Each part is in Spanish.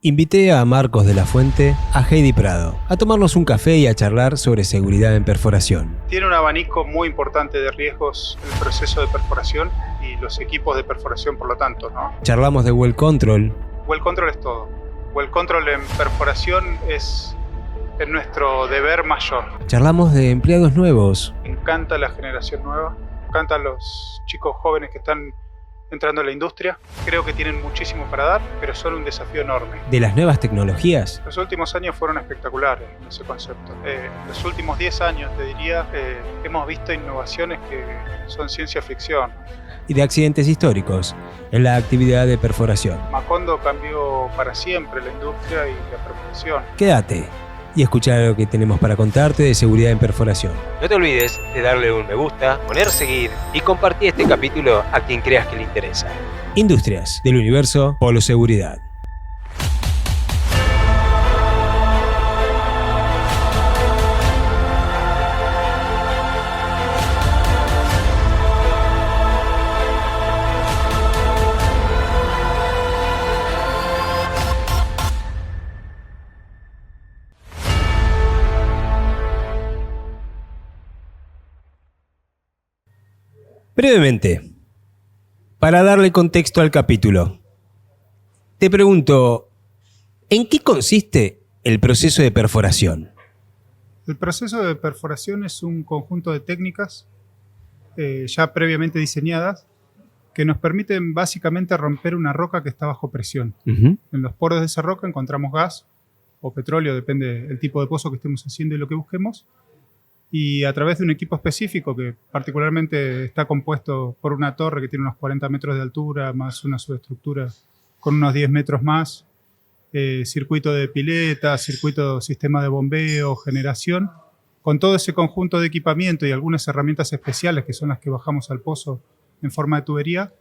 Invité a Marcos de la Fuente, a Heidi Prado, a tomarnos un café y a charlar sobre seguridad en perforación. Tiene un abanico muy importante de riesgos el proceso de perforación y los equipos de perforación, por lo tanto, ¿no? Charlamos de well control. Well control es todo. Well control en perforación es nuestro deber mayor. Charlamos de empleados nuevos. Me encanta la generación nueva, me encantan los chicos jóvenes que están entrando a la industria. Creo que tienen muchísimo para dar, pero son un desafío enorme. De las nuevas tecnologías. Los últimos años fueron espectaculares en ese concepto. Los últimos 10 años, te diría, hemos visto innovaciones que son ciencia ficción. Y de accidentes históricos en la actividad de perforación. Macondo cambió para siempre la industria y la perforación. Quédate y escucha lo que tenemos para contarte de seguridad en perforación. No te olvides de darle un me gusta, poner seguir y compartir este capítulo a quien creas que le interesa. Industrias del Universo Polo Seguridad. Brevemente, para darle contexto al capítulo, te pregunto, ¿en qué consiste el proceso de perforación? El proceso de perforación es un conjunto de técnicas ya previamente diseñadas que nos permiten básicamente romper una roca que está bajo presión. En los poros de esa roca encontramos gas o petróleo, depende del tipo de pozo que estemos haciendo y lo que busquemos. Y a través de un equipo específico que particularmente está compuesto por una torre que tiene unos 40 metros de altura, más una subestructura con unos 10 metros más, circuito de pileta, sistema de bombeo, generación. Con todo ese conjunto de equipamiento y algunas herramientas especiales que son las que bajamos al pozo en forma de tubería,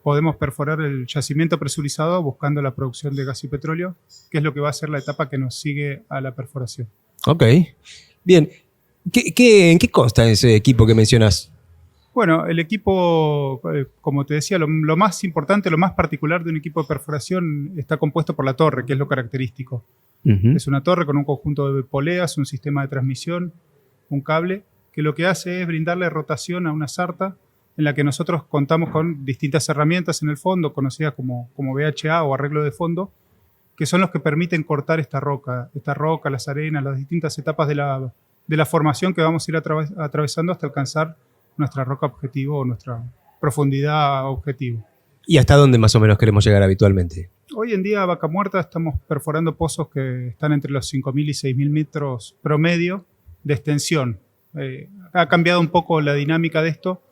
podemos perforar el yacimiento presurizado buscando la producción de gas y petróleo, que es lo que va a ser la etapa que nos sigue a la perforación. Ok, bien. ¿En qué consta ese equipo que mencionas? Bueno, el equipo, como te decía, lo más importante, lo más particular de un equipo de perforación está compuesto por la torre, que es lo característico. Es una torre con un conjunto de poleas, un sistema de transmisión, un cable, que lo que hace es brindarle rotación a una sarta en la que nosotros contamos con distintas herramientas en el fondo, conocidas como VHA o arreglo de fondo, que son los que permiten cortar esta roca, las arenas, las distintas etapas de la formación que vamos a ir atravesando hasta alcanzar nuestra roca objetivo o nuestra profundidad objetivo. ¿Y hasta dónde más o menos queremos llegar habitualmente? Hoy en día a Vaca Muerta estamos perforando pozos que están entre los 5.000 y 6.000 metros promedio de extensión. Ha cambiado un poco la dinámica de esto.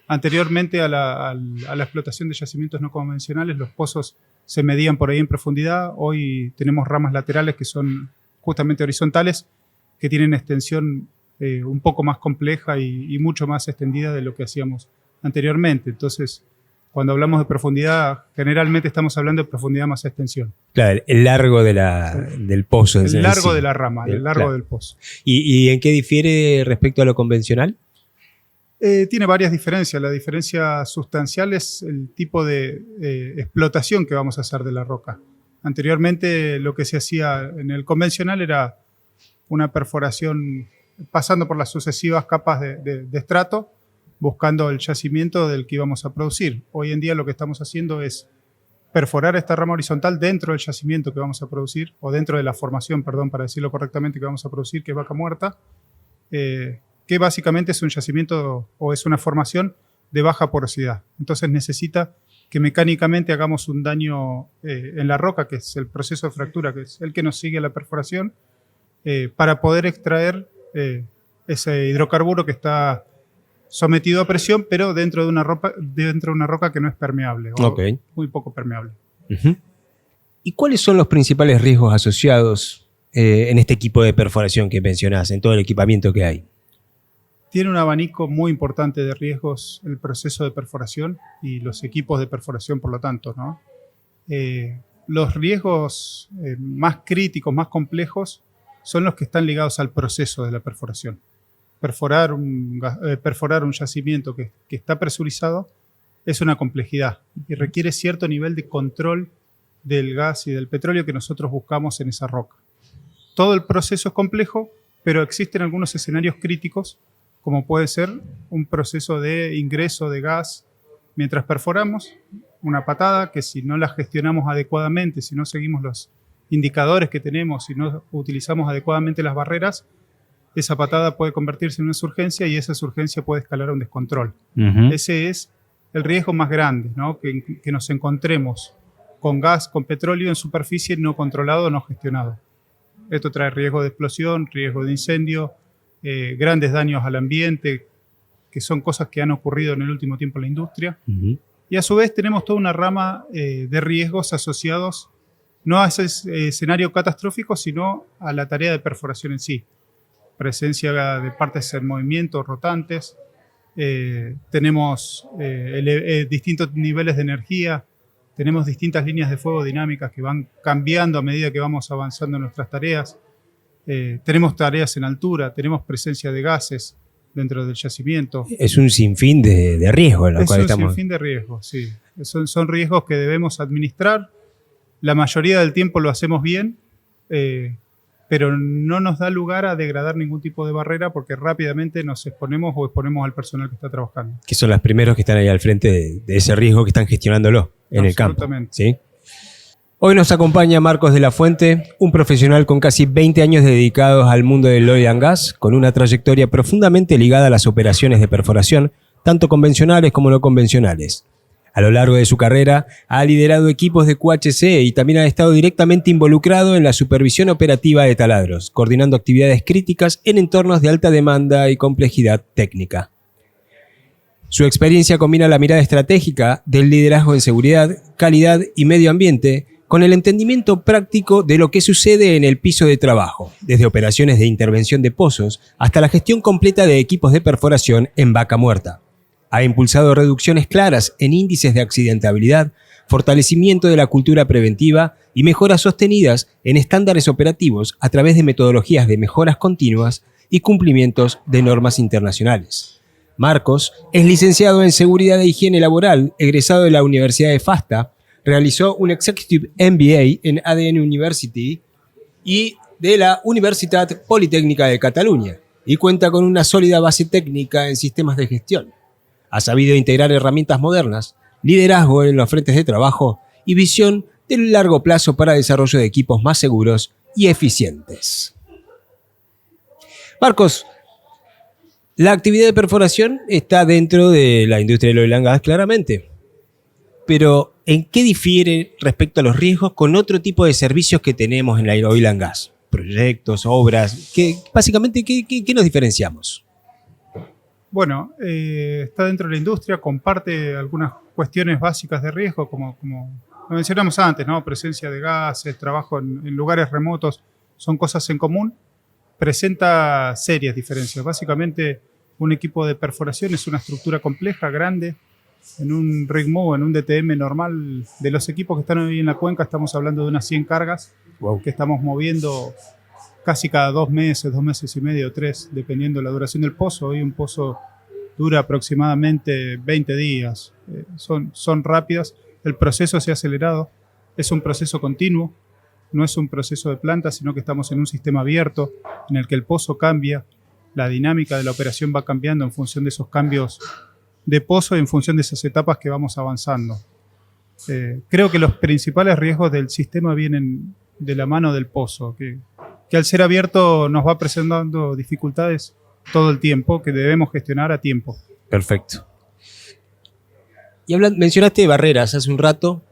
Anteriormente a la explotación de yacimientos no convencionales, los pozos se medían por ahí en profundidad. Hoy tenemos ramas laterales que son justamente horizontales, que tienen extensión un poco más compleja y mucho más extendida de lo que hacíamos anteriormente. Entonces, cuando hablamos de profundidad, generalmente estamos hablando de profundidad más extensión. Claro, el largo del pozo. El largo de la rama, el largo del pozo. ¿Y en qué difiere respecto a lo convencional? Tiene varias diferencias. La diferencia sustancial es el tipo de explotación que vamos a hacer de la roca. Anteriormente, lo que se hacía en el convencional era una perforación pasando por las sucesivas capas de estrato, buscando el yacimiento del que íbamos a producir. Hoy en día lo que estamos haciendo es perforar esta rama horizontal dentro del yacimiento que vamos a producir, o dentro de la formación, perdón, para decirlo correctamente, que vamos a producir, que es Vaca Muerta, que básicamente es un yacimiento o es una formación de baja porosidad. Entonces necesita que mecánicamente hagamos un daño en la roca, que es el proceso de fractura, que es el que nos sigue a la perforación, para poder extraer ese hidrocarburo que está sometido a presión, pero dentro de una roca que no es permeable, o muy poco permeable. ¿Y cuáles son los principales riesgos asociados en este equipo de perforación que mencionás, en todo el equipamiento que hay? Tiene un abanico muy importante de riesgos el proceso de perforación y los equipos de perforación, por lo tanto, ¿no? Los riesgos más críticos, más complejos, son los que están ligados al proceso de la perforación. Perforar un yacimiento que está presurizado es una complejidad y requiere cierto nivel de control del gas y del petróleo que nosotros buscamos en esa roca. Todo el proceso es complejo, pero existen algunos escenarios críticos, como puede ser un proceso de ingreso de gas mientras perforamos, una patada que si no la gestionamos adecuadamente, si no seguimos los indicadores que tenemos, si no utilizamos adecuadamente las barreras, esa patada puede convertirse en una surgencia y esa surgencia puede escalar a un descontrol. Ese es el riesgo más grande, ¿no? Que nos encontremos con gas, con petróleo en superficie no controlado, no gestionado. Esto trae riesgo de explosión, riesgo de incendio, grandes daños al ambiente, que son cosas que han ocurrido en el último tiempo en la industria. Y a su vez tenemos toda una rama de riesgos asociados no a ese escenario catastrófico, sino a la tarea de perforación en sí. Presencia de partes en movimiento, rotantes. Tenemos distintos niveles de energía. Tenemos distintas líneas de fuego dinámicas que van cambiando a medida que vamos avanzando en nuestras tareas. Tenemos tareas en altura, tenemos presencia de gases dentro del yacimiento. Es un sinfín de riesgos en los cuales estamos. Es un sinfín de riesgos, sí. Son riesgos que debemos administrar. La mayoría del tiempo lo hacemos bien, pero no nos da lugar a degradar ningún tipo de barrera porque rápidamente nos exponemos o exponemos al personal que está trabajando. Que son los primeros que están ahí al frente de ese riesgo que están gestionándolo en el campo. ¿Sí? Hoy nos acompaña Marcos de la Fuente, un profesional con casi 20 años dedicados al mundo del oil and gas, con una trayectoria profundamente ligada a las operaciones de perforación, tanto convencionales como no convencionales. A lo largo de su carrera ha liderado equipos de QHC y también ha estado directamente involucrado en la supervisión operativa de taladros, coordinando actividades críticas en entornos de alta demanda y complejidad técnica. Su experiencia combina la mirada estratégica del liderazgo en seguridad, calidad y medio ambiente con el entendimiento práctico de lo que sucede en el piso de trabajo, desde operaciones de intervención de pozos hasta la gestión completa de equipos de perforación en vaca muerta. Ha impulsado reducciones claras en índices de accidentabilidad, fortalecimiento de la cultura preventiva y mejoras sostenidas en estándares operativos a través de metodologías de mejoras continuas y cumplimientos de normas internacionales. Marcos es licenciado en Seguridad e Higiene Laboral, egresado de la Universidad de FASTA, realizó un Executive MBA en ADN University y de la Universitat Politécnica de Cataluña y cuenta con una sólida base técnica en sistemas de gestión. Ha sabido integrar herramientas modernas, liderazgo en los frentes de trabajo y visión de largo plazo para desarrollo de equipos más seguros y eficientes. Marcos, la actividad de perforación está dentro de la industria del oil and gas, claramente. Pero, ¿en qué difiere respecto a los riesgos con otro tipo de servicios que tenemos en la oil and gas? Proyectos, obras, básicamente, ¿qué nos diferenciamos? Bueno, está dentro de la industria, comparte algunas cuestiones básicas de riesgo, como lo mencionamos antes, ¿no? Presencia de gases, trabajo en lugares remotos, son cosas en común. Presenta serias diferencias. Básicamente, un equipo de perforación es una estructura compleja, grande. En un rig move, en un DTM normal, de los equipos que están hoy en la cuenca, estamos hablando de unas 100 cargas que estamos moviendo casi cada 2 meses y medio, 3, dependiendo de la duración del pozo. Hoy un pozo dura aproximadamente 20 días. Son rápidas. El proceso se ha acelerado. Es un proceso continuo. No es un proceso de planta, sino que estamos en un sistema abierto en el que el pozo cambia. La dinámica de la operación va cambiando en función de esos cambios de pozo y en función de esas etapas que vamos avanzando. Creo que los principales riesgos del sistema vienen de la mano del pozo, que al ser abierto nos va presentando dificultades todo el tiempo que debemos gestionar a tiempo. Perfecto. Y mencionaste barreras hace un rato.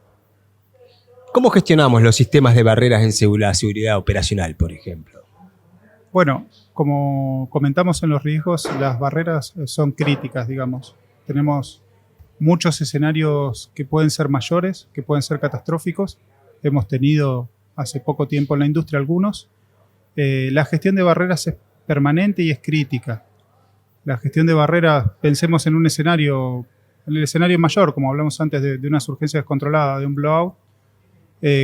¿Cómo gestionamos los sistemas de barreras en la seguridad operacional, por ejemplo? Bueno, como comentamos en los riesgos, las barreras son críticas, digamos. Tenemos muchos escenarios que pueden ser mayores, que pueden ser catastróficos. Hemos tenido hace poco tiempo en la industria algunos. La gestión de barreras es permanente y es crítica. La gestión de barreras, pensemos en un escenario, en el escenario mayor, como hablamos antes de una surgencia descontrolada, de un blowout.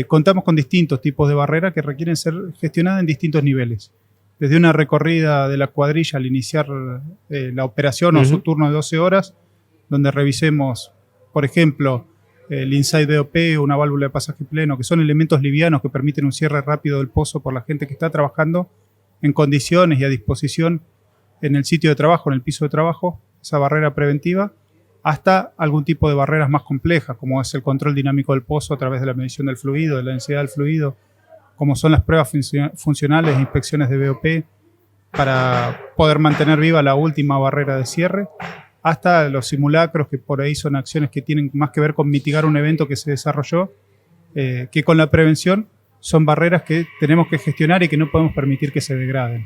Contamos con distintos tipos de barreras que requieren ser gestionadas en distintos niveles. Desde una recorrida de la cuadrilla al iniciar la operación o su turno de 12 horas, donde revisemos, por ejemplo, el inside BOP o una válvula de pasaje pleno, que son elementos livianos que permiten un cierre rápido del pozo por la gente que está trabajando en condiciones y a disposición en el sitio de trabajo, en el piso de trabajo, esa barrera preventiva, hasta algún tipo de barreras más complejas, como es el control dinámico del pozo a través de la medición del fluido, de la densidad del fluido, como son las pruebas funcionales e inspecciones de BOP, para poder mantener viva la última barrera de cierre, hasta los simulacros, que por ahí son acciones que tienen más que ver con mitigar un evento que se desarrolló, que con la prevención son barreras que tenemos que gestionar y que no podemos permitir que se degraden.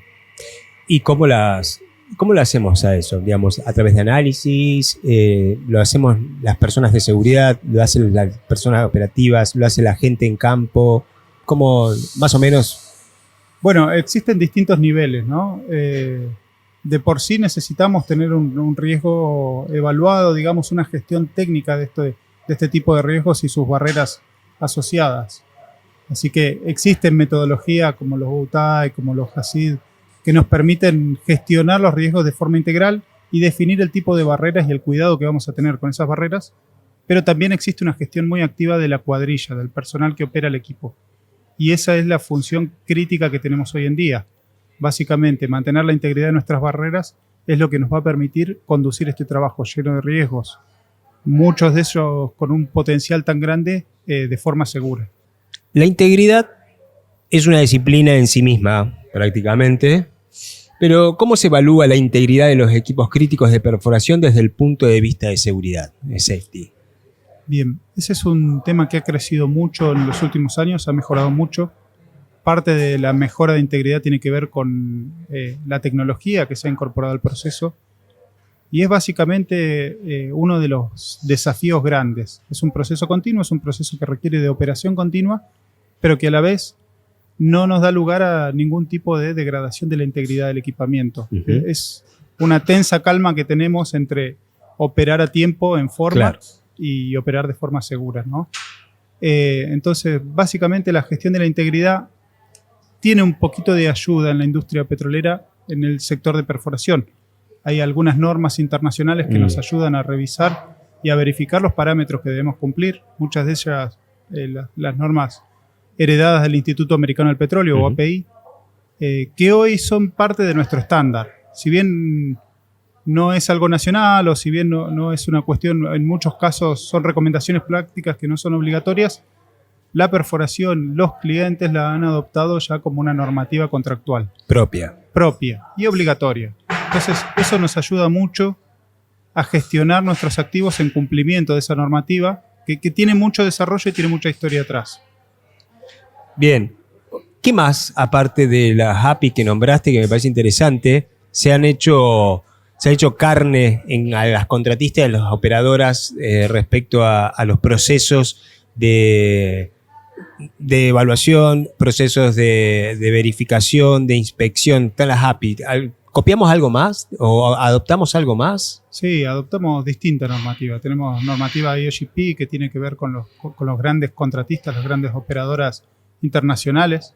¿Y cómo lo hacemos a eso? Digamos, a través de análisis, lo hacemos las personas de seguridad, lo hacen las personas operativas, lo hace la gente en campo, ¿cómo más o menos? Bueno, existen distintos niveles, ¿no? De por sí necesitamos tener un riesgo evaluado, digamos, una gestión técnica de este tipo de riesgos y sus barreras asociadas. Así que existen metodologías como los UTAI, como los HACCP, que nos permiten gestionar los riesgos de forma integral y definir el tipo de barreras y el cuidado que vamos a tener con esas barreras, pero también existe una gestión muy activa de la cuadrilla, del personal que opera el equipo. Y esa es la función crítica que tenemos hoy en día. Básicamente, mantener la integridad de nuestras barreras es lo que nos va a permitir conducir este trabajo lleno de riesgos, muchos de ellos con un potencial tan grande, de forma segura. La integridad es una disciplina en sí misma, prácticamente, pero ¿cómo se evalúa la integridad de los equipos críticos de perforación desde el punto de vista de seguridad, de safety? Bien, ese es un tema que ha crecido mucho en los últimos años, ha mejorado mucho. Parte de la mejora de integridad tiene que ver con la tecnología que se ha incorporado al proceso y es básicamente uno de los desafíos grandes. Es un proceso continuo, es un proceso que requiere de operación continua, pero que a la vez no nos da lugar a ningún tipo de degradación de la integridad del equipamiento. Es una tensa calma que tenemos entre operar a tiempo, en forma, claro, y operar de forma segura, ¿no? Entonces, básicamente la gestión de la integridad tiene un poquito de ayuda en la industria petrolera en el sector de perforación. Hay algunas normas internacionales que nos ayudan a revisar y a verificar los parámetros que debemos cumplir. Muchas de ellas, las normas heredadas del Instituto Americano del Petróleo, o API, que hoy son parte de nuestro estándar. Si bien no es algo nacional o si bien no es una cuestión, en muchos casos son recomendaciones prácticas que no son obligatorias, la perforación, los clientes la han adoptado ya como una normativa contractual. Propia y obligatoria. Entonces, eso nos ayuda mucho a gestionar nuestros activos en cumplimiento de esa normativa, que tiene mucho desarrollo y tiene mucha historia atrás. Bien. ¿Qué más, aparte de la API que nombraste, que me parece interesante, se ha hecho carne a las contratistas y a las operadoras respecto a los procesos de evaluación, procesos de verificación, de inspección? Están las API. ¿Copiamos algo más o adoptamos algo más? Sí, adoptamos distinta normativa. Tenemos normativa IOGP que tiene que ver con los grandes contratistas, las grandes operadoras internacionales,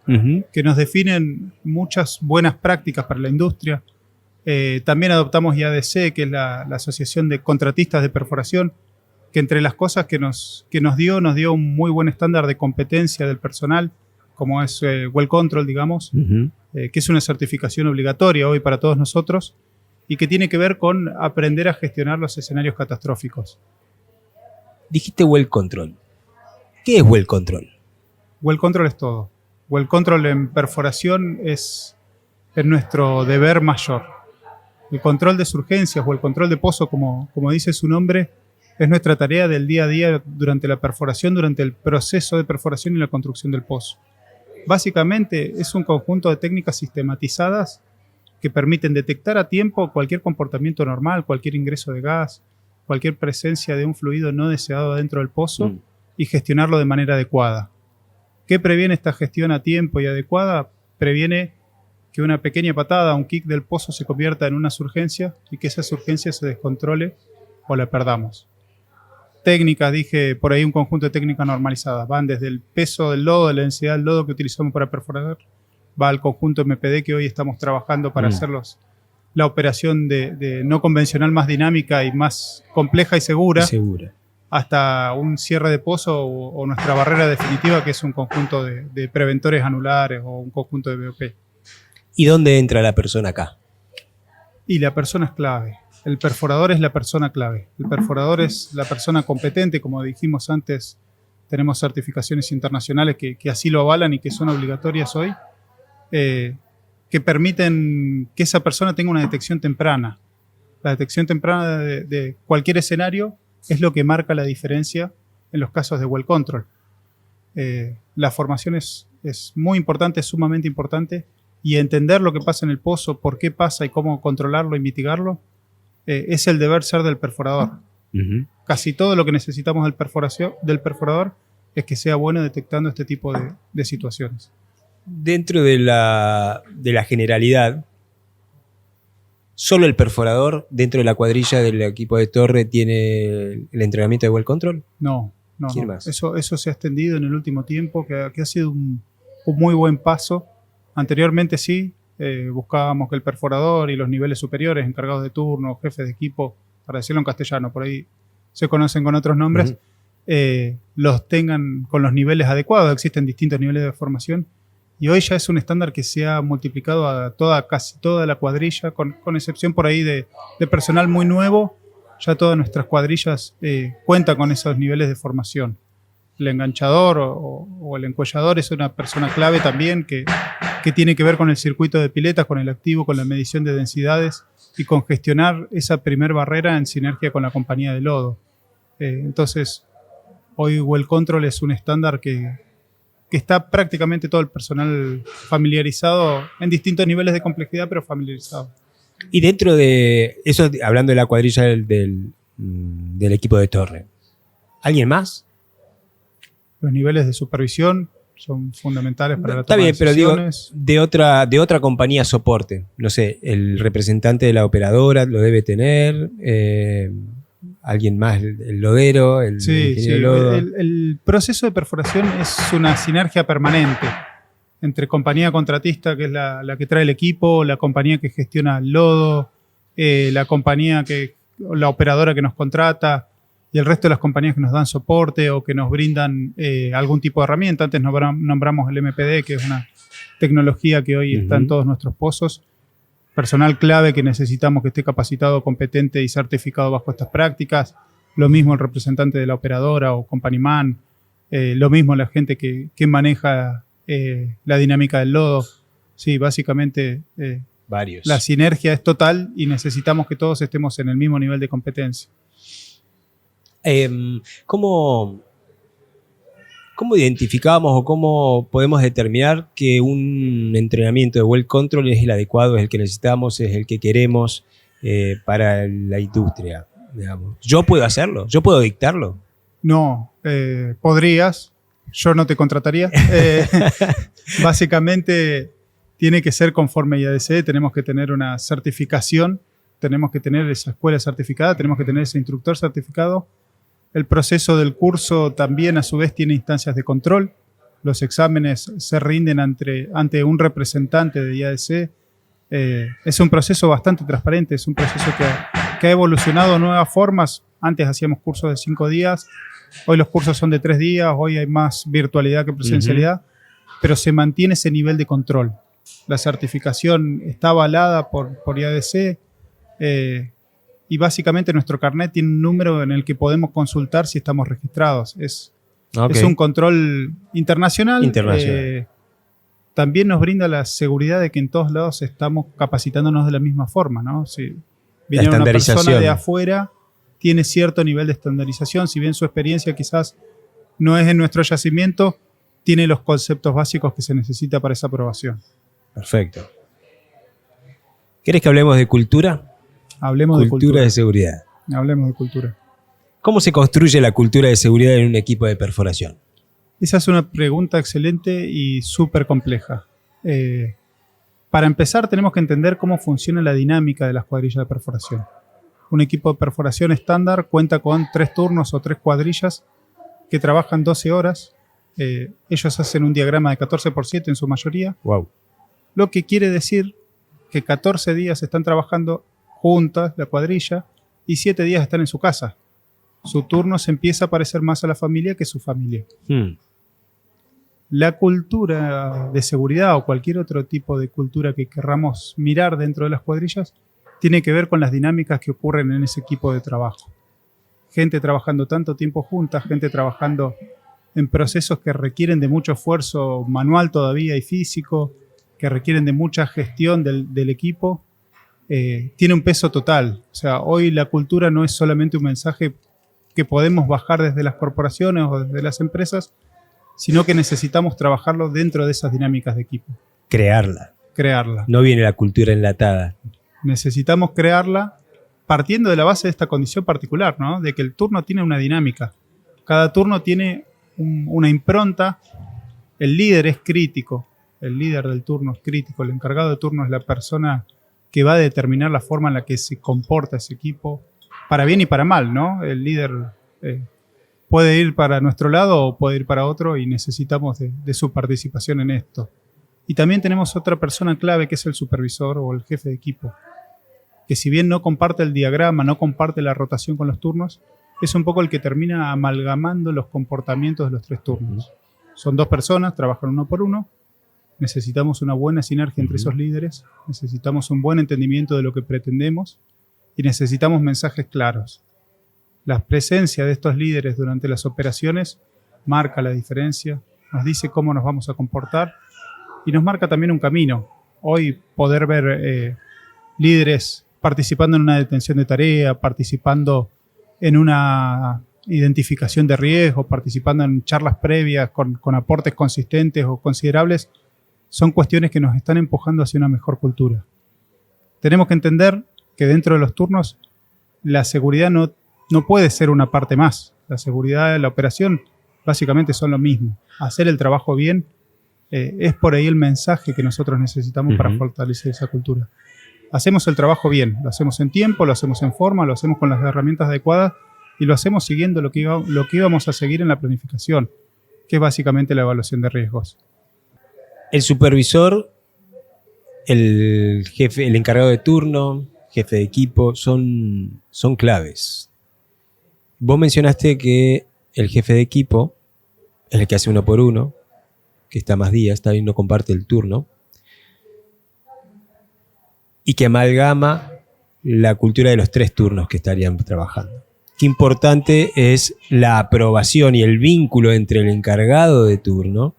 que nos definen muchas buenas prácticas para la industria. También adoptamos IADC, que es la Asociación de Contratistas de Perforación, que entre las cosas que nos dio un muy buen estándar de competencia del personal, como es Well Control, digamos, que es una certificación obligatoria hoy para todos nosotros y que tiene que ver con aprender a gestionar los escenarios catastróficos. Dijiste Well Control. ¿Qué es Well Control? Well Control es todo. Well Control en perforación es nuestro deber mayor. El control de surgencias o el control de pozo, como dice su nombre, es nuestra tarea del día a día durante la perforación, durante el proceso de perforación y la construcción del pozo. Básicamente es un conjunto de técnicas sistematizadas que permiten detectar a tiempo cualquier comportamiento normal, cualquier ingreso de gas, cualquier presencia de un fluido no deseado dentro del pozo y gestionarlo de manera adecuada. ¿Qué previene esta gestión a tiempo y adecuada? Previene que una pequeña patada, un kick del pozo se convierta en una surgencia y que esa surgencia se descontrole o la perdamos. Técnicas, dije por ahí un conjunto de técnicas normalizadas. Van desde el peso del lodo, de la densidad del lodo que utilizamos para perforar, va al conjunto MPD que hoy estamos trabajando para hacer la operación de no convencional más dinámica y más compleja y segura. hasta un cierre de pozo o nuestra barrera definitiva, que es un conjunto de preventores anulares o un conjunto de BOP. ¿Y dónde entra la persona acá? Y la persona es clave. El perforador es la persona clave. El perforador es la persona competente, como dijimos antes. Tenemos certificaciones internacionales que así lo avalan y que son obligatorias hoy, que permiten que esa persona tenga una detección temprana. La detección temprana de cualquier escenario es lo que marca la diferencia en los casos de well control. La formación es muy importante, es sumamente importante, y entender lo que pasa en el pozo, por qué pasa y cómo controlarlo y mitigarlo, es el deber ser del perforador. Uh-huh. Casi todo lo que necesitamos del perforador es que sea bueno detectando este tipo de situaciones. Dentro de la generalidad, ¿solo el perforador dentro de la cuadrilla del equipo de torre tiene el entrenamiento de well control? No. ¿Quién más? Eso se ha extendido en el último tiempo, que ha sido un muy buen paso. Anteriormente sí, buscábamos que el perforador y los niveles superiores, encargados de turno, jefes de equipo, para decirlo en castellano, por ahí se conocen con otros nombres, los tengan con los niveles adecuados. Existen distintos niveles de formación y hoy ya es un estándar que se ha multiplicado a casi toda la cuadrilla, con excepción por ahí de personal muy nuevo. Ya todas nuestras cuadrillas cuentan con esos niveles de formación. El enganchador o el encuellador es una persona clave también que tiene que ver con el circuito de piletas, con el activo, con la medición de densidades y con gestionar esa primer barrera en sinergia con la compañía de lodo. Entonces, hoy well control es un estándar que está prácticamente todo el personal familiarizado en distintos niveles de complejidad, pero familiarizado. Y dentro de eso, hablando de la cuadrilla del equipo de torre, ¿alguien más? Los niveles de supervisión son fundamentales para la Está toma bien, de pero digo, decisiones. de otra compañía soporte. No sé, el representante de la operadora lo debe tener, alguien más, el lodero, el ingeniero de lodo. El proceso de perforación es una sinergia permanente entre compañía contratista, que es la que trae el equipo, la compañía que gestiona el lodo, la operadora que nos contrata, y el resto de las compañías que nos dan soporte o que nos brindan algún tipo de herramienta. Antes nombramos el MPD, que es una tecnología que hoy está en todos nuestros pozos. Personal clave que necesitamos que esté capacitado, competente y certificado bajo estas prácticas. Lo mismo el representante de la operadora o company man. Lo mismo la gente que maneja la dinámica del lodo. Sí, básicamente Varios. La sinergia es total y necesitamos que todos estemos en el mismo nivel de competencia. ¿Cómo identificamos o cómo podemos determinar que un entrenamiento de well control es el adecuado, es el que necesitamos, es el que queremos para la industria? Digamos? ¿Yo puedo hacerlo? ¿Yo puedo dictarlo? No, podrías, yo no te contrataría. Básicamente tiene que ser conforme a IADC, tenemos que tener una certificación, tenemos que tener esa escuela certificada, tenemos que tener ese instructor certificado. El proceso del curso también a su vez tiene instancias de control. Los exámenes se rinden ante un representante de IADC. Es un proceso bastante transparente, es un proceso que ha evolucionado a nuevas formas. Antes hacíamos cursos de 5 días, hoy los cursos son de 3 días, hoy hay más virtualidad que presencialidad, pero se mantiene ese nivel de control. La certificación está avalada por IADC, y básicamente nuestro carnet tiene un número en el que podemos consultar si estamos registrados. Es un control internacional. También nos brinda la seguridad de que en todos lados estamos capacitándonos de la misma forma, ¿no? Si viene una persona de afuera, tiene cierto nivel de estandarización, si bien su experiencia quizás no es en nuestro yacimiento, tiene los conceptos básicos que se necesita para esa aprobación. Perfecto. ¿Querés que hablemos de cultura? Hablemos de cultura de seguridad. Hablemos de cultura. ¿Cómo se construye la cultura de seguridad en un equipo de perforación? Esa es una pregunta excelente y súper compleja. Para empezar, tenemos que entender cómo funciona la dinámica de las cuadrillas de perforación. Un equipo de perforación estándar cuenta con 3 turnos o 3 cuadrillas que trabajan 12 horas. Ellos hacen un diagrama de 14x7 en su mayoría. Wow. Lo que quiere decir que 14 días están trabajando juntas, la cuadrilla, y 7 días están en su casa. su turno se empieza a parecer más a la familia que su familia. La cultura de seguridad o cualquier otro tipo de cultura que querramos mirar dentro de las cuadrillas tiene que ver con las dinámicas que ocurren en ese equipo de trabajo. Gente trabajando tanto tiempo juntas, gente trabajando en procesos que requieren de mucho esfuerzo manual todavía y físico, que requieren de mucha gestión del equipo, tiene un peso total. O sea, hoy la cultura no es solamente un mensaje que podemos bajar desde las corporaciones o desde las empresas, sino que necesitamos trabajarlo dentro de esas dinámicas de equipo. Crearla. No viene la cultura enlatada. Necesitamos crearla partiendo de la base de esta condición particular, ¿no? De que el turno tiene una dinámica. Cada turno tiene una impronta. El líder es crítico. El líder del turno es crítico. El encargado de turno es la persona que va a determinar la forma en la que se comporta ese equipo, para bien y para mal, ¿no? El líder puede ir para nuestro lado o puede ir para otro y necesitamos de su participación en esto. Y también tenemos otra persona clave que es el supervisor o el jefe de equipo, que si bien no comparte el diagrama, no comparte la rotación con los turnos, es un poco el que termina amalgamando los comportamientos de los 3 turnos. Son 2 personas, trabajan uno por uno. Necesitamos una buena sinergia entre esos líderes, necesitamos un buen entendimiento de lo que pretendemos y necesitamos mensajes claros. La presencia de estos líderes durante las operaciones marca la diferencia, nos dice cómo nos vamos a comportar y nos marca también un camino. Hoy poder ver líderes participando en una detención de tarea, participando en una identificación de riesgo, participando en charlas previas con aportes consistentes o considerables, son cuestiones que nos están empujando hacia una mejor cultura. Tenemos que entender que dentro de los turnos la seguridad no puede ser una parte más. La seguridad y la operación básicamente son lo mismo. Hacer el trabajo bien es por ahí el mensaje que nosotros necesitamos para fortalecer esa cultura. Hacemos el trabajo bien, lo hacemos en tiempo, lo hacemos en forma, lo hacemos con las herramientas adecuadas y lo hacemos siguiendo lo que íbamos a seguir en la planificación, que es básicamente la evaluación de riesgos. El supervisor, el jefe, el encargado de turno, jefe de equipo, son claves. Vos mencionaste que el jefe de equipo es el que hace uno por uno, que está más días, está bien, no comparte el turno, y que amalgama la cultura de los 3 turnos que estarían trabajando. Qué importante es la aprobación y el vínculo entre el encargado de turno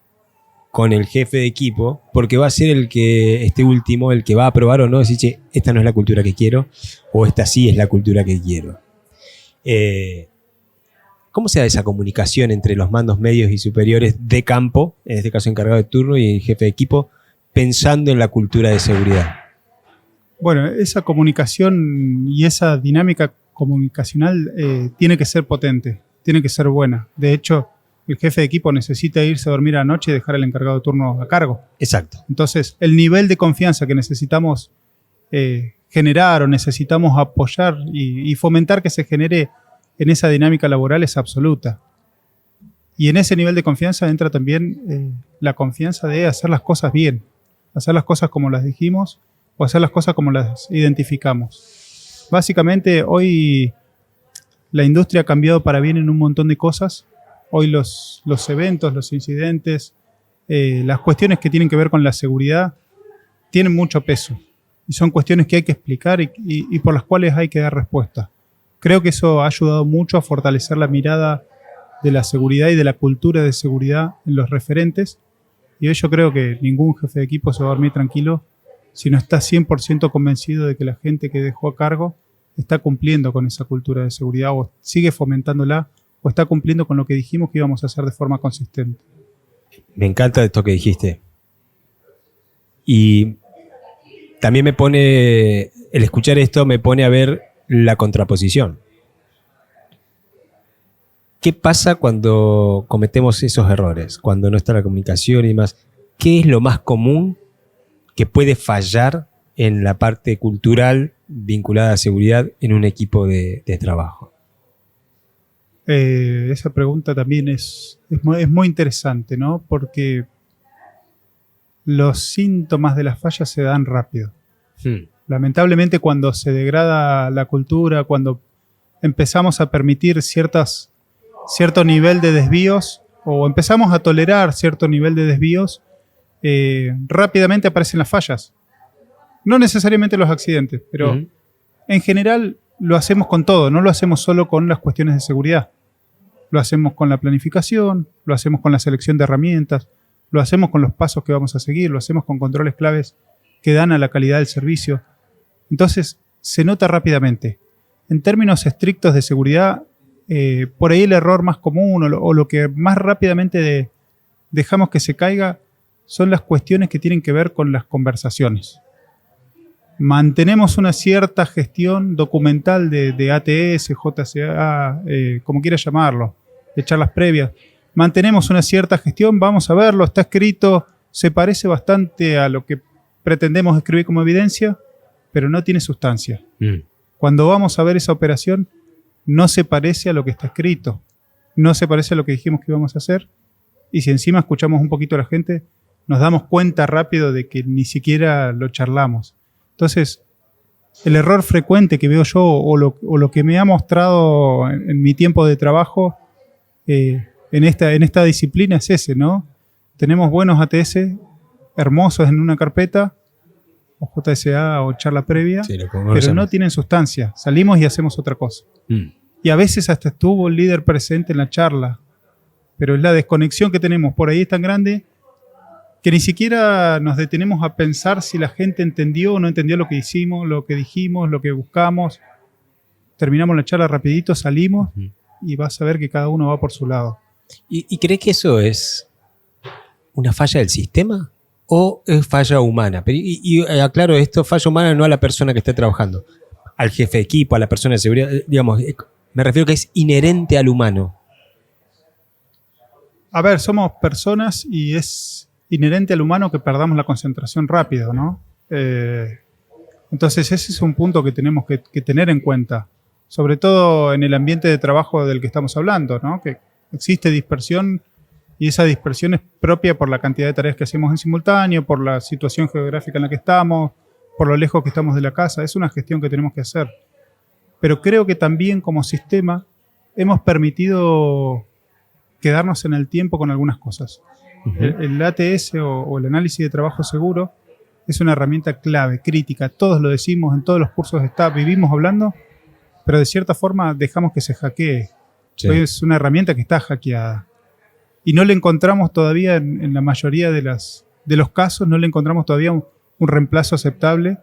con el jefe de equipo, porque va a ser el que último, el que va a aprobar o no, decir, che, esta no es la cultura que quiero, o esta sí es la cultura que quiero. ¿Cómo se da esa comunicación entre los mandos medios y superiores de campo, en este caso encargado de turno y el jefe de equipo, pensando en la cultura de seguridad? Bueno, esa comunicación y esa dinámica comunicacional tiene que ser potente, tiene que ser buena. De hecho, el jefe de equipo necesita irse a dormir a la noche y dejar al encargado de turno a cargo. Exacto. Entonces, el nivel de confianza que necesitamos generar o necesitamos apoyar y fomentar que se genere en esa dinámica laboral es absoluta. Y en ese nivel de confianza entra también la confianza de hacer las cosas bien, hacer las cosas como las dijimos o hacer las cosas como las identificamos. Básicamente, hoy la industria ha cambiado para bien en un montón de cosas. Hoy los eventos, los incidentes, las cuestiones que tienen que ver con la seguridad tienen mucho peso y son cuestiones que hay que explicar y por las cuales hay que dar respuesta. Creo que eso ha ayudado mucho a fortalecer la mirada de la seguridad y de la cultura de seguridad en los referentes y hoy yo creo que ningún jefe de equipo se va a dormir tranquilo si no está 100% convencido de que la gente que dejó a cargo está cumpliendo con esa cultura de seguridad o sigue fomentándola o está cumpliendo con lo que dijimos que íbamos a hacer de forma consistente. Me encanta esto que dijiste. Y también el escuchar esto me pone a ver la contraposición. ¿Qué pasa cuando cometemos esos errores? Cuando no está la comunicación y demás. ¿Qué es lo más común que puede fallar en la parte cultural vinculada a seguridad en un equipo de trabajo? Esa pregunta también es muy interesante, ¿no? Porque los síntomas de las fallas se dan rápido. Lamentablemente, cuando se degrada la cultura, cuando empezamos a permitir cierto nivel de desvíos o empezamos a tolerar cierto nivel de desvíos, rápidamente aparecen las fallas. No necesariamente los accidentes, pero en general lo hacemos con todo, no lo hacemos solo con las cuestiones de seguridad. Lo hacemos con la planificación, lo hacemos con la selección de herramientas, lo hacemos con los pasos que vamos a seguir, lo hacemos con controles claves que dan a la calidad del servicio. Entonces, se nota rápidamente. En términos estrictos de seguridad, por ahí el error más común o lo que más rápidamente dejamos que se caiga son las cuestiones que tienen que ver con las conversaciones. Mantenemos una cierta gestión documental de ATS, JCA, como quieras llamarlo, de charlas previas. Mantenemos una cierta gestión, vamos a verlo, está escrito, se parece bastante a lo que pretendemos escribir como evidencia, pero no tiene sustancia. Cuando vamos a ver esa operación, no se parece a lo que está escrito, no se parece a lo que dijimos que íbamos a hacer, y si encima escuchamos un poquito a la gente, nos damos cuenta rápido de que ni siquiera lo charlamos. Entonces, el error frecuente que veo yo o lo que me ha mostrado en mi tiempo de trabajo en esta disciplina es ese, ¿no? Tenemos buenos ATS hermosos en una carpeta, o JSA o charla previa, sí, pero no tienen sustancia. Salimos y hacemos otra cosa. Y a veces hasta estuvo el líder presente en la charla, pero la desconexión que tenemos por ahí es tan grande que ni siquiera nos detenemos a pensar si la gente entendió o no entendió lo que hicimos, lo que dijimos, lo que buscamos. Terminamos la charla rapidito, salimos y vas a ver que cada uno va por su lado. ¿Y crees que eso es una falla del sistema o es falla humana? Y aclaro esto, falla humana no a la persona que esté trabajando, al jefe de equipo, a la persona de seguridad, digamos, me refiero que es inherente al humano. A ver, somos personas y es inherente al humano que perdamos la concentración rápido, ¿no? Entonces ese es un punto que tenemos que tener en cuenta, sobre todo en el ambiente de trabajo del que estamos hablando, ¿no? Que existe dispersión y esa dispersión es propia por la cantidad de tareas que hacemos en simultáneo, por la situación geográfica en la que estamos, por lo lejos que estamos de la casa. Es una gestión que tenemos que hacer. Pero creo que también como sistema hemos permitido quedarnos en el tiempo con algunas cosas. El ATS o el análisis de trabajo seguro es una herramienta clave, crítica. Todos lo decimos, en todos los cursos vivimos hablando, pero de cierta forma dejamos que se hackee. Sí. Es una herramienta que está hackeada. Y no le encontramos todavía, en la mayoría de los casos, no le encontramos todavía un reemplazo aceptable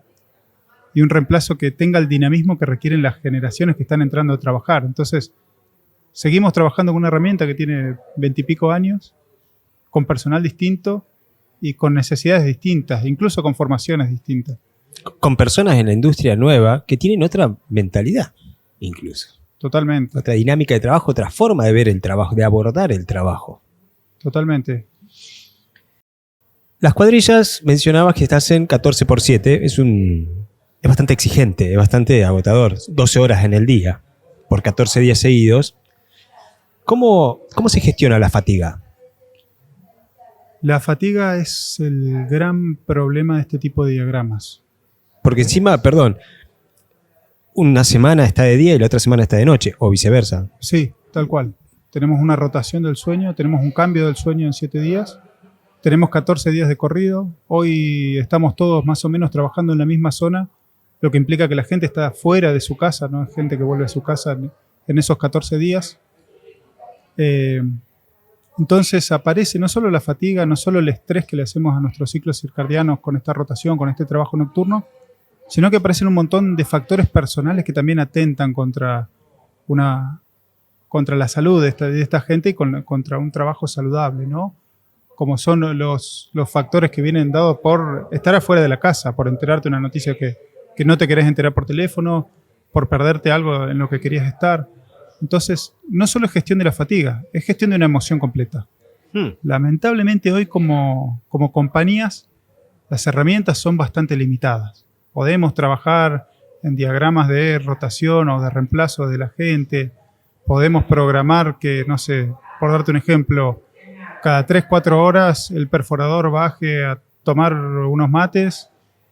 y un reemplazo que tenga el dinamismo que requieren las generaciones que están entrando a trabajar. Entonces, seguimos trabajando con una herramienta que tiene 20 y pico años, con personal distinto y con necesidades distintas, incluso con formaciones distintas. Con personas en la industria nueva que tienen otra mentalidad, incluso. Totalmente. Otra dinámica de trabajo, otra forma de ver el trabajo, de abordar el trabajo. Totalmente. Las cuadrillas, mencionabas que estás en 14x7, es bastante exigente, es bastante agotador, 12 horas en el día, por 14 días seguidos. ¿Cómo se gestiona la fatiga? La fatiga es el gran problema de este tipo de diagramas. Porque encima, una semana está de día y la otra semana está de noche, o viceversa. Sí, tal cual. Tenemos una rotación del sueño, tenemos un cambio del sueño en 7 días, tenemos 14 días de corrido. Hoy estamos todos más o menos trabajando en la misma zona, lo que implica que la gente está fuera de su casa, no es gente que vuelve a su casa en esos 14 días. Entonces aparece no solo la fatiga, no solo el estrés que le hacemos a nuestros ciclos circadianos con esta rotación, con este trabajo nocturno, sino que aparecen un montón de factores personales que también atentan contra la salud de esta gente y contra un trabajo saludable, ¿no? Como son los factores que vienen dados por estar afuera de la casa, por enterarte una noticia que no te querés enterar por teléfono, por perderte algo en lo que querías estar. Entonces, no solo es gestión de la fatiga, es gestión de una emoción completa. Lamentablemente hoy como compañías, las herramientas son bastante limitadas. Podemos trabajar en diagramas de rotación o de reemplazo de la gente. Podemos programar que, no sé, por darte un ejemplo, cada 3-4 horas el perforador baje a tomar unos mates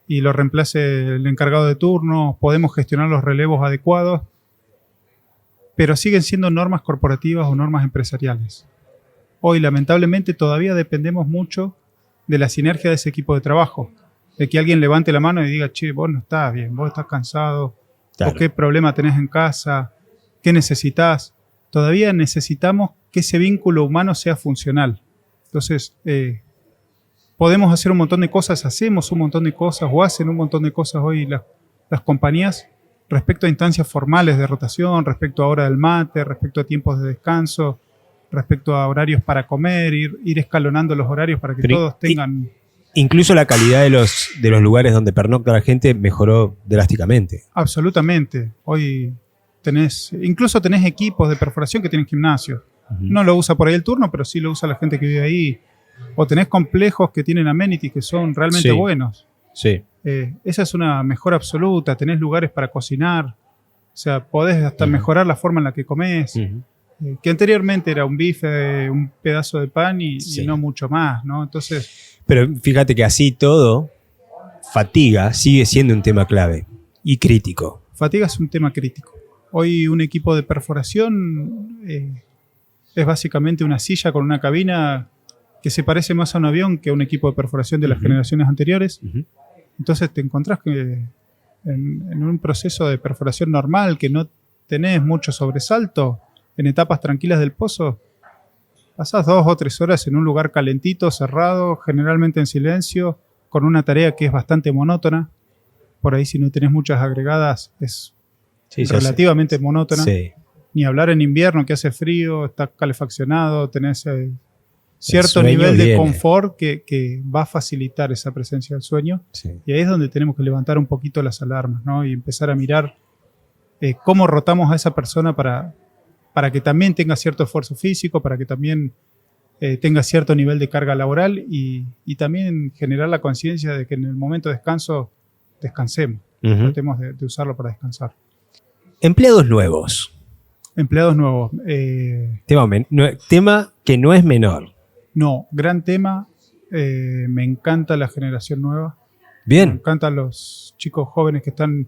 y lo reemplace el encargado de turno. Podemos gestionar los relevos adecuados. pero siguen siendo normas corporativas o normas empresariales. Hoy, lamentablemente, todavía dependemos mucho de la sinergia de ese equipo de trabajo, de que alguien levante la mano y diga, che, vos no estás bien, vos estás cansado, Claro. o qué problema tenés en casa, qué necesitas. Todavía necesitamos que ese vínculo humano sea funcional. Entonces, podemos hacer un montón de cosas, hacemos un montón de cosas o hacen un montón de cosas hoy las compañías respecto a instancias formales de rotación, respecto a hora del mate, respecto a tiempos de descanso, respecto a horarios para comer, ir escalonando los horarios para que Pero todos tengan... Incluso la calidad de los lugares donde pernocta la gente mejoró drásticamente. Absolutamente. Hoy incluso tenés equipos de perforación que tienen gimnasio. No lo usa por ahí el turno, pero sí lo usa la gente que vive ahí. O tenés complejos que tienen amenities que son realmente buenos. Sí. Esa es una mejora absoluta. Tenés lugares para cocinar. O sea, podés hasta mejorar la forma en la que comés. Que anteriormente era un bife, un pedazo de pan y no mucho más, ¿no? Entonces... Pero fíjate que así todo, fatiga sigue siendo un tema clave y crítico. Fatiga es un tema crítico. Hoy un equipo de perforación es básicamente una silla con una cabina que se parece más a un avión que a un equipo de perforación de las generaciones anteriores. Entonces te encontrás que en un proceso de perforación normal, que no tenés mucho sobresalto, en etapas tranquilas del pozo, pasás 2 o 3 horas en un lugar calentito, cerrado, generalmente en silencio, con una tarea que es bastante monótona. Por ahí si no tenés muchas agregadas es relativamente monótona. Sí. Ni hablar en invierno que hace frío, está calefaccionado, tenés cierto sueño nivel de viene. confort que va a facilitar esa presencia del sueño. Sí. Y ahí es donde tenemos que levantar un poquito las alarmas, ¿no? Y empezar a mirar cómo rotamos a esa persona para que también tenga cierto esfuerzo físico, para que también tenga cierto nivel de carga laboral y también generar la conciencia de que en el momento de descanso descansemos. Tratemos de usarlo para descansar. Empleados nuevos. Empleados nuevos. Tema que no es menor. No, gran tema. Me encanta la generación nueva. Me Bien. encantan los chicos jóvenes que están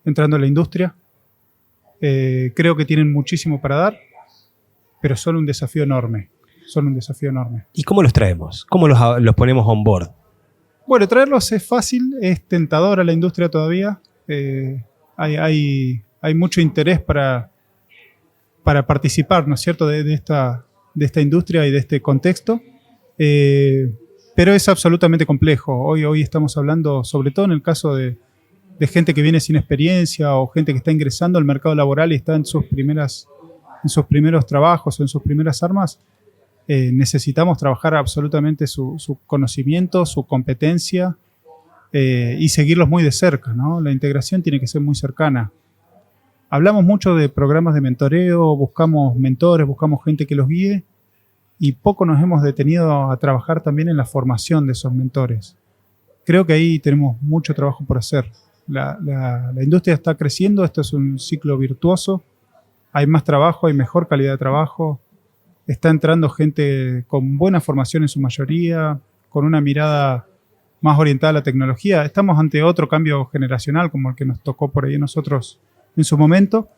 entrando a la industria. Creo que tienen muchísimo para dar, pero son un desafío enorme. ¿Y cómo los traemos? ¿Cómo los ponemos on board? Bueno, traerlos es fácil, es tentador a la industria todavía. Hay mucho interés para participar, ¿no es cierto?, de esta industria y de este contexto. Pero es absolutamente complejo. Hoy estamos hablando, sobre todo en el caso de gente que viene sin experiencia o gente que está ingresando al mercado laboral y está en sus primeros trabajos o en sus primeras armas. Necesitamos trabajar absolutamente su conocimiento, su competencia y seguirlos muy de cerca, ¿no? La integración tiene que ser muy cercana. Hablamos mucho de programas de mentoreo, buscamos mentores, buscamos gente que los guíe y poco nos hemos detenido a trabajar también en la formación de esos mentores. Creo que ahí tenemos mucho trabajo por hacer. La industria está creciendo, esto es un ciclo virtuoso, hay más trabajo, hay mejor calidad de trabajo, está entrando gente con buena formación en su mayoría, con una mirada más orientada a la tecnología. Estamos ante otro cambio generacional como el que nos tocó por ahí a nosotros en su momento,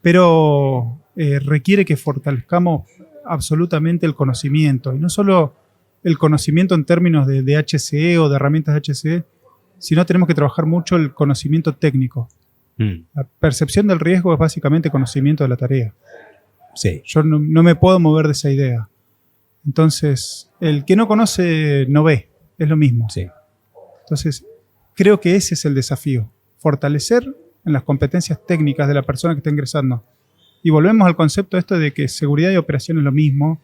pero requiere que fortalezcamos absolutamente el conocimiento, y no solo el conocimiento en términos de HCE o de herramientas de HCE, sino tenemos que trabajar mucho el conocimiento técnico. La percepción del riesgo es básicamente conocimiento de la tarea. Sí. Yo no me puedo mover de esa idea. Entonces, el que no conoce no ve, es lo mismo. Sí. Entonces, creo que ese es el desafío, fortalecer en las competencias técnicas de la persona que está ingresando. Y volvemos al concepto esto de que seguridad y operación es lo mismo,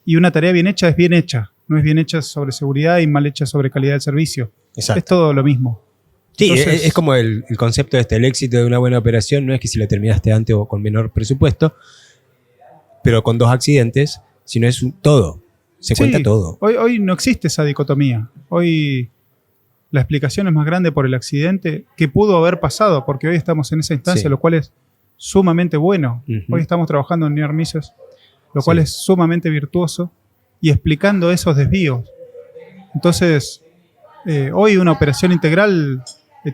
y una tarea bien hecha es bien hecha, no es bien hecha sobre seguridad y mal hecha sobre calidad del servicio. Exacto. Es todo lo mismo. Sí, Entonces, es como el concepto el éxito de una buena operación no es que si la terminaste antes o con menor presupuesto, pero con 2 accidentes, sino es todo. Se cuenta todo. Hoy no existe esa dicotomía. Hoy la explicación es más grande por el accidente que pudo haber pasado, porque hoy estamos en esa instancia, lo cual es sumamente bueno. Hoy estamos trabajando en near misses, lo cual es sumamente virtuoso, y explicando esos desvíos. Entonces, hoy una operación integral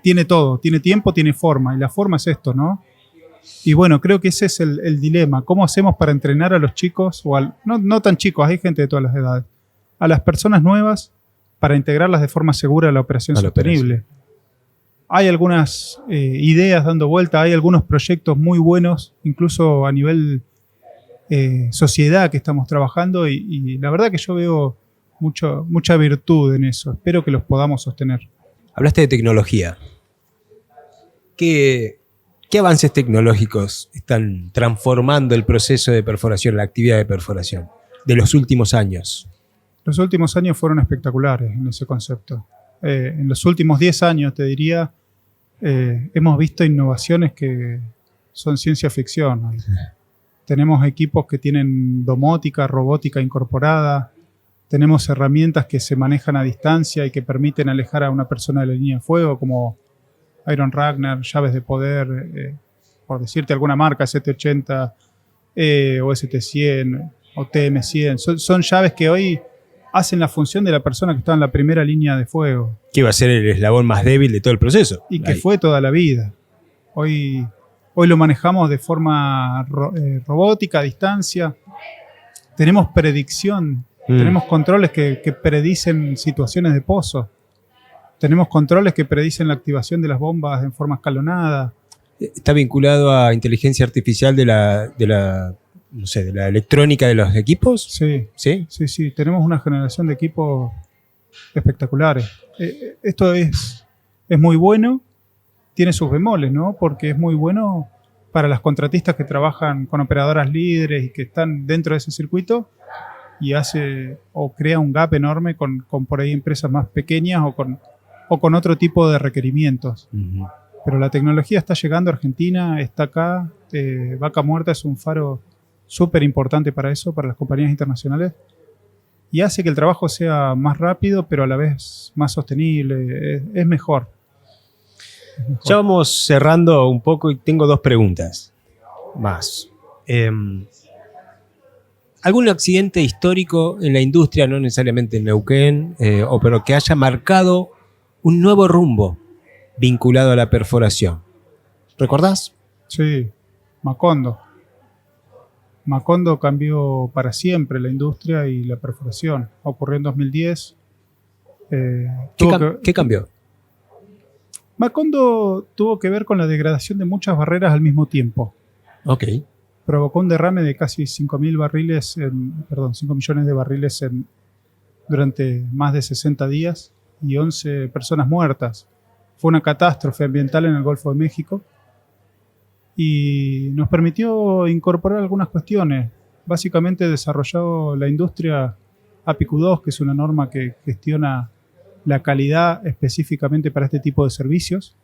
tiene todo, tiene tiempo, tiene forma, y la forma es esto, ¿no? Y bueno, creo que ese es el dilema. ¿Cómo hacemos para entrenar a los chicos, no tan chicos, hay gente de todas las edades, a las personas nuevas para integrarlas de forma segura a la operación sostenible? Hay algunas ideas dando vuelta, hay algunos proyectos muy buenos, incluso a nivel sociedad que estamos trabajando y la verdad que yo veo mucha virtud en eso. Espero que los podamos sostener. Hablaste de tecnología. ¿Qué avances tecnológicos están transformando el proceso de perforación, la actividad de perforación de los últimos años? Los últimos años fueron espectaculares en ese concepto. En los últimos 10 años, te diría, hemos visto innovaciones que son ciencia ficción. Tenemos equipos que tienen domótica, robótica incorporada. Tenemos herramientas que se manejan a distancia y que permiten alejar a una persona de la línea de fuego, como Iron Ragnar, llaves de poder, por decirte alguna marca, ST80 o ST100 o TM100. Son llaves que hoy hacen la función de la persona que está en la primera línea de fuego. Que va a ser el eslabón más débil de todo el proceso. Y que fue toda la vida. Hoy lo manejamos de forma robótica, a distancia. Tenemos predicción, tenemos controles que predicen situaciones de pozo. Tenemos controles que predicen la activación de las bombas en forma escalonada. ¿Está vinculado a inteligencia artificial de la electrónica de los equipos? Sí. ¿Sí? Sí. Tenemos una generación de equipos espectaculares. Esto es muy bueno, tiene sus bemoles, ¿no? Porque es muy bueno para las contratistas que trabajan con operadoras líderes y que están dentro de ese circuito y crea un gap enorme con por ahí empresas más pequeñas o con otro tipo de requerimientos. Uh-huh. Pero la tecnología está llegando a Argentina, está acá. Vaca Muerta es un faro súper importante para eso, para las compañías internacionales, y hace que el trabajo sea más rápido, pero a la vez más sostenible. Es mejor. Ya vamos cerrando un poco y tengo 2 preguntas más. ¿Algún accidente histórico en la industria, no necesariamente en Neuquén, pero que haya marcado un nuevo rumbo vinculado a la perforación? ¿Recordás? Sí, Macondo. Macondo cambió para siempre la industria y la perforación. Ocurrió en 2010. ¿Qué cambió? Macondo tuvo que ver con la degradación de muchas barreras al mismo tiempo. Ok. Provocó un derrame de casi 5 millones de barriles durante más de 60 días y 11 personas muertas. Fue una catástrofe ambiental en el Golfo de México y nos permitió incorporar algunas cuestiones. Básicamente desarrolló la industria APIQ2, que es una norma que gestiona la calidad específicamente para este tipo de servicios,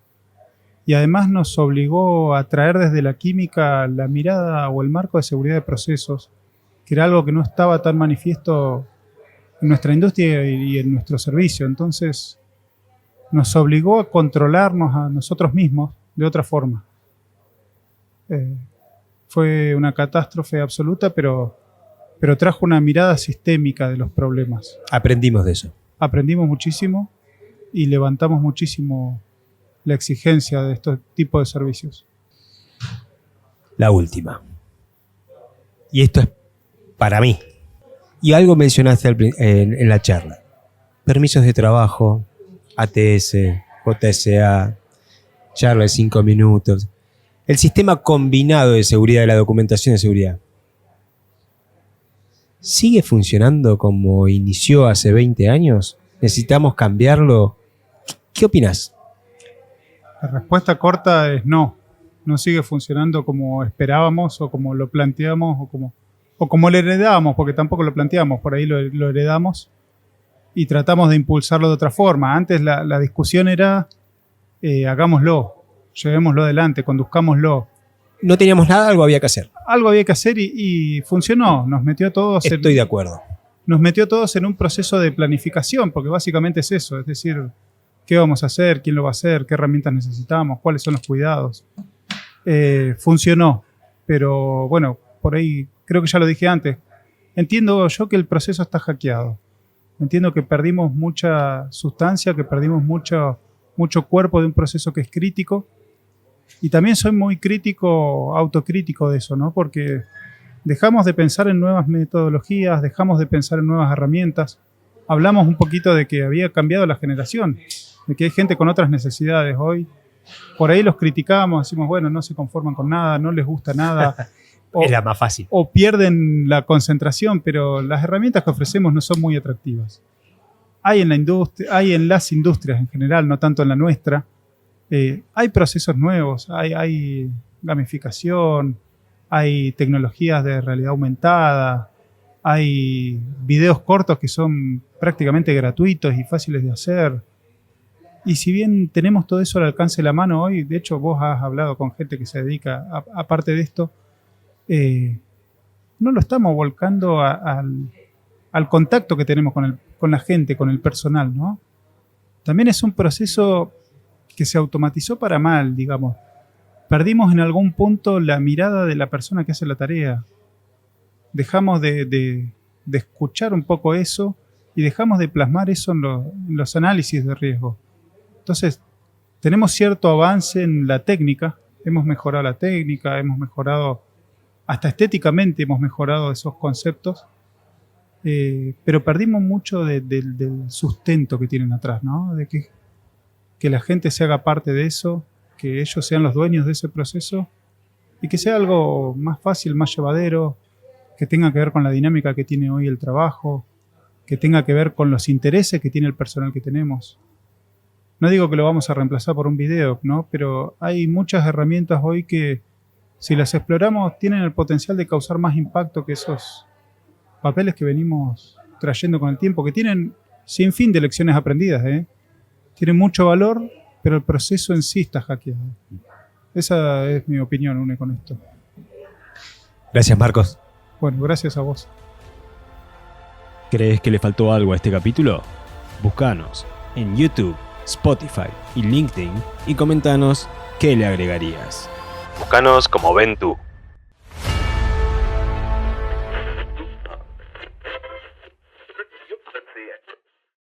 y además nos obligó a traer desde la química la mirada o el marco de seguridad de procesos, que era algo que no estaba tan manifiesto en nuestra industria y en nuestro servicio. Entonces nos obligó a controlarnos a nosotros mismos de otra forma. Fue una catástrofe absoluta, pero trajo una mirada sistémica de los problemas. Aprendimos de eso. Aprendimos muchísimo y levantamos muchísimo la exigencia de estos tipos de servicios. La última. Y esto es para mí. Y algo mencionaste en la charla. Permisos de trabajo, ATS, JSA, charla de 5 minutos. El sistema combinado de seguridad, de la documentación de seguridad, ¿sigue funcionando como inició hace 20 años? ¿Necesitamos cambiarlo? ¿Qué opinás? La respuesta corta es no. No sigue funcionando como esperábamos o como lo planteamos o como lo heredamos, porque tampoco lo planteamos, por ahí lo heredamos y tratamos de impulsarlo de otra forma. Antes la discusión era hagámoslo, llevémoslo adelante, conduzcámoslo. No teníamos nada, algo había que hacer. Algo había que hacer y funcionó. Nos metió a todos. Estoy de acuerdo. Nos metió a todos en un proceso de planificación, porque básicamente es eso, es decir, ¿qué vamos a hacer? ¿Quién lo va a hacer? ¿Qué herramientas necesitamos? ¿Cuáles son los cuidados? Funcionó, pero bueno, por ahí creo que ya lo dije antes. Entiendo yo que el proceso está hackeado. Entiendo que perdimos mucha sustancia, que perdimos mucho cuerpo de un proceso que es crítico. Y también soy muy autocrítico de eso, ¿no? Porque dejamos de pensar en nuevas metodologías, dejamos de pensar en nuevas herramientas. Hablamos un poquito de que había cambiado la generación, de que hay gente con otras necesidades hoy. Por ahí los criticamos, decimos, bueno, no se conforman con nada, no les gusta nada. Es la más fácil. O pierden la concentración, pero las herramientas que ofrecemos no son muy atractivas. Hay en la industria, hay en las industrias en general, no tanto en la nuestra. Hay procesos nuevos, hay gamificación, hay tecnologías de realidad aumentada, hay videos cortos que son prácticamente gratuitos y fáciles de hacer. Y si bien tenemos todo eso al alcance de la mano hoy, de hecho vos has hablado con gente que se dedica, aparte de esto, no lo estamos volcando al contacto que tenemos con la gente, con el personal, ¿no? También es un proceso que se automatizó para mal, digamos. Perdimos en algún punto la mirada de la persona que hace la tarea. Dejamos de escuchar un poco eso y dejamos de plasmar eso en los análisis de riesgo. Entonces, tenemos cierto avance en la técnica. Hemos mejorado la técnica, hemos mejorado, hasta estéticamente hemos mejorado esos conceptos. Pero perdimos mucho del sustento que tienen atrás, ¿no? De que la gente se haga parte de eso, que ellos sean los dueños de ese proceso y que sea algo más fácil, más llevadero, que tenga que ver con la dinámica que tiene hoy el trabajo, que tenga que ver con los intereses que tiene el personal que tenemos. No digo que lo vamos a reemplazar por un video, ¿no? Pero hay muchas herramientas hoy que, si las exploramos, tienen el potencial de causar más impacto que esos papeles que venimos trayendo con el tiempo, que tienen sin fin de lecciones aprendidas, Tienen mucho valor, pero el proceso en sí está hackeado. Esa es mi opinión, Une, con esto. Gracias, Marcos. Bueno, gracias a vos. ¿Crees que le faltó algo a este capítulo? Búscanos en YouTube, Spotify y LinkedIn y comentanos qué le agregarías. Búscanos como Ventu.